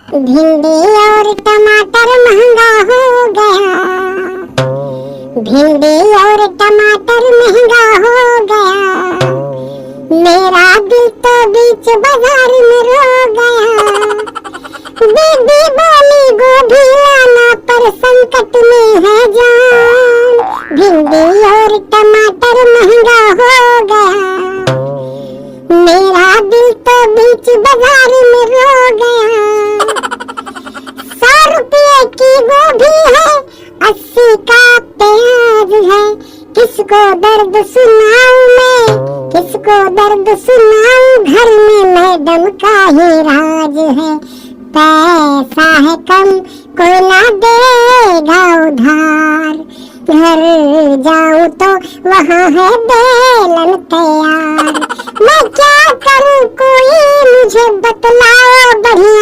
भिंडी और टमाटर महंगा हो गया, भिंडी और टमाटर महंगा हो गया, मेरा दिल तो बीच बाजार में रो गया। दीदी बोली गोभी लाना पर संकट में है जान, भिंडी और टमाटर महंगा हो गया, मेरा दिल तो बीच बाजार में रो गया। 100 रुपये की गोभी है, 80 का प्याज है, किसको दर्द सुनाऊं मैं, किसको दर्द सुनाऊं, घर में मैडम का ही राज है। पैसा है कम कोई ना देगा उधार, घर जाऊं तो वहाँ है बेलन तैयार। मैं क्या करूं कोई मुझे बतलाओ बढ़िया।